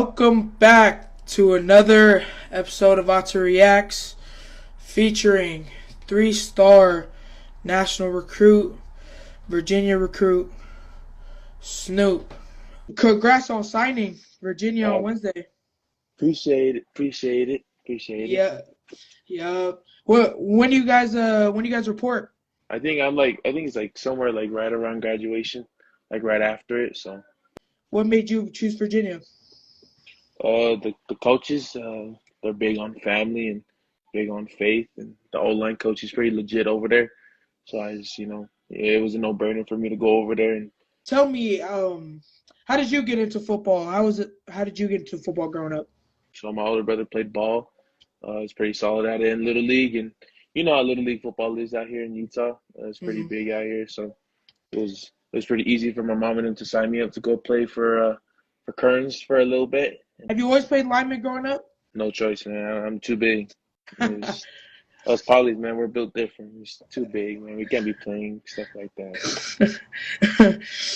Welcome back to another episode of Otto Reacts featuring three-star national recruit, Virginia recruit, Snoop. Congrats on signing Virginia on Uh, Wednesday. appreciate it. Yeah, yeah. When you guys report? I think it's like somewhere like right around graduation, like right after it. So, What made you choose Virginia? the coaches, they're big on family and big on faith, and the O-line coach is pretty legit over there. So I just, it was a no-brainer for me to go over there. And Tell me, how did you get into football? How was it? How did you get into football growing up? so my older brother played ball. He's pretty solid at it in Little League, and you know how Little League football is out here in Utah. It's pretty Hmm. big out here, so it was pretty easy for my mom and him to sign me up to go play for Kearns for a little bit. Have you always played lineman growing up? No choice, man. I'm too big. It's, us polys, man, we're built different. It's too big, man. We can't be playing stuff like that.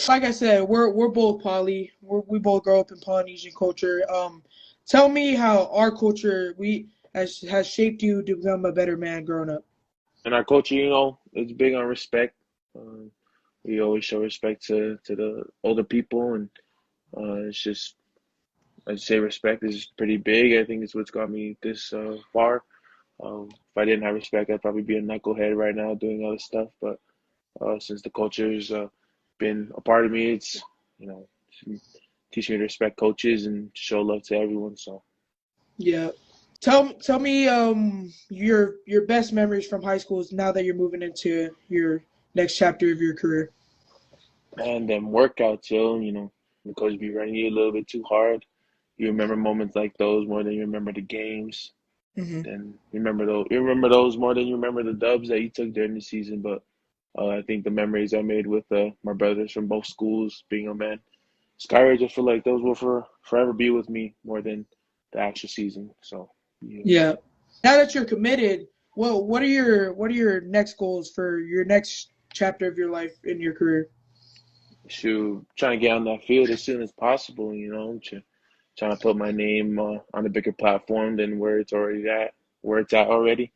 Like I said, we're both poly. We both grow up in Polynesian culture. Tell me how our culture we has shaped you to become a better man growing up. And our culture, it's big on respect. Um, we always show respect to the older people, and it's just I'd say respect is pretty big. I think it's what's got me this far. If I didn't have respect, I'd probably be a knucklehead right now doing other stuff. But since the culture's been a part of me, it's you know teach me to respect coaches and show love to everyone. So, Yeah. Tell me your best memories from high school is now that you're moving into your next chapter of your career. and then workouts, the coach be running you a little bit too hard. You remember moments like those more than you remember the games. Hmm. Then you remember those more than you remember the dubs that you took during the season. But I think the memories I made with my brothers from both schools, being a man, Skyridge, I feel like those will forever be with me more than the actual season. So, yeah. Yeah. Now that you're committed, well, what are your next goals for your next chapter of your life in your career? Shoot, trying to get on that field as soon as possible, trying to put my name on a bigger platform than where it's at already.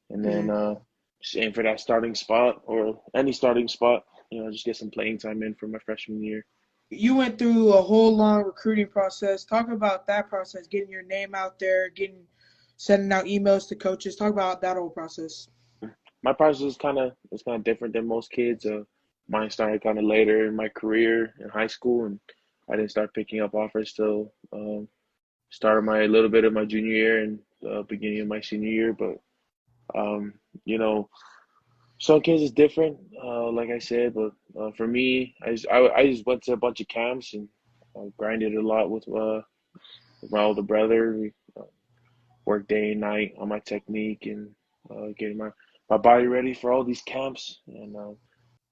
And then Hmm. just aim for that starting spot or any starting spot, just get some playing time in for my freshman year. You went through a whole long recruiting process. Talk about that process, getting your name out there, sending out emails to coaches. Talk about that whole process. My process is kind of different than most kids. Mine started kind of later in my career in high school, and I didn't start picking up offers till started my a little bit of my junior year and beginning of my senior year. But um, you know, some kids is different, like I said. But for me, I just went to a bunch of camps and grinded a lot with my older brother. We worked day and night on my technique and getting my body ready for all these camps. And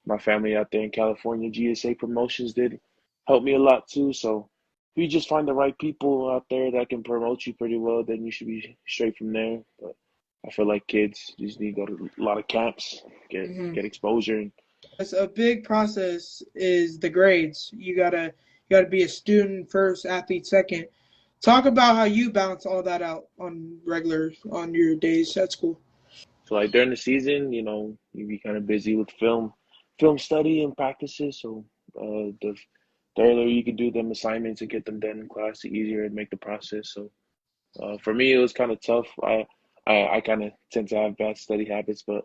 my family out there in California, GSA Promotions did help me a lot too. So if you just find the right people out there that can promote you pretty well, then you should be straight from there. But I feel like kids just need to go to a lot of camps, get Hmm. get exposure, and It's a big process is the grades. You gotta be a student first, athlete second. Talk about how you balance all that out on your days at school. so like during the season, you be kind of busy with film study and practices. So the earlier you can do them assignments and get them done in class, the easier it make the process. So for me, it was kind of tough. I kind of tend to have bad study habits, but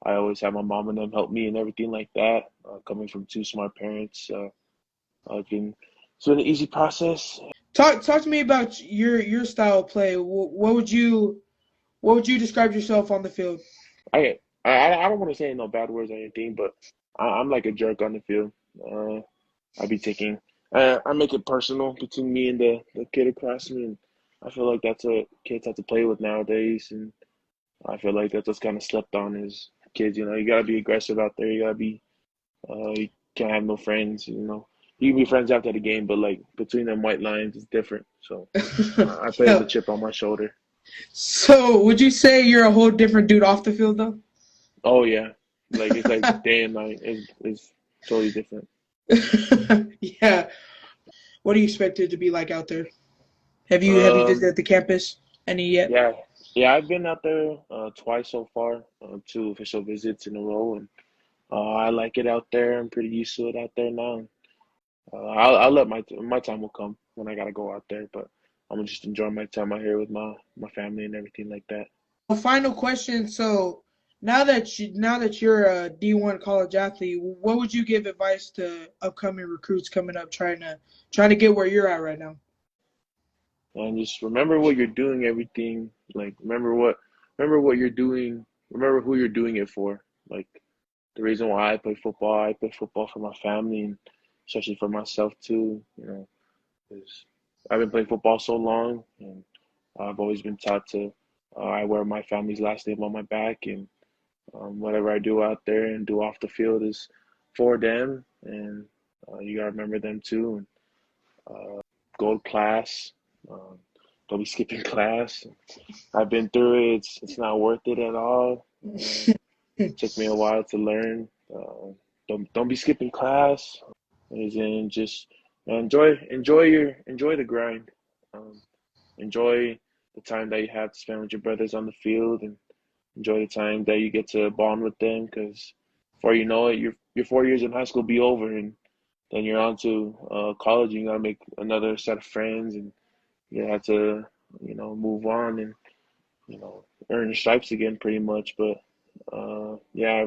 I always have my mom and them help me and everything like that. Coming from two smart parents, it's been an easy process. Talk to me about your style of play. What would you describe yourself on the field? I don't want to say no bad words or anything, but I'm like a jerk on the field. Uh, I be taking, I make it personal between me and the kid across me, and I feel like that's what kids have to play with nowadays, and I feel like that's what's kind of slept on is kids. You gotta be aggressive out there. You can't have no friends. You can be friends after the game, but like between them white lines, it's different. So I play with a Yeah. chip on my shoulder. So would you say you're a whole different dude off the field though? Oh yeah, like it's like day and night. It's totally different. Yeah. What do you expect it to be like out there? Have you Um, visited the campus any yet? yeah, yeah, I've been out there twice so far, two official visits in a row, and I like it out there. I'm pretty used to it out there now. I'll let my time will come when I gotta go out there, but I'm gonna just enjoy my time out here with my family and everything like that. Final question. So now that you're a D1 college athlete, what would you give advice to upcoming recruits coming up trying to get where you're at right now? And just remember what you're doing, everything. Like remember what you're doing. Remember who you're doing it for. Like the reason why I play football for my family and especially for myself too. You know, because I've been playing football so long, and I've always been taught to. I wear my family's last name on my back, and whatever I do out there and do off the field is for them, and you gotta remember them too. And go to class. Um, don't be skipping class. I've been through it. It's not worth it at all. Took me a while to learn. Don't be skipping class. And just enjoy the grind. Um, enjoy the time that you have to spend with your brothers on the field, and enjoy the time that you get to bond with them. Because before you know it, your 4 years in high school be over, and then you're on to college. And you gotta make another set of friends, and you have to move on and earn your stripes again, pretty much. But yeah,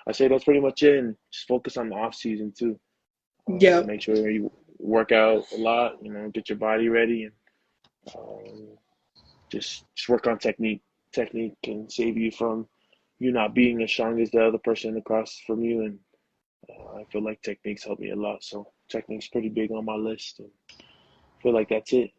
I say that's pretty much it. And just focus on the off season too. Yeah. Make sure you work out a lot. Get your body ready, and um, just work on technique. Technique can save you from you not being as strong as the other person across from you. And I feel like techniques help me a lot. So technique's pretty big on my list. And I feel like that's it.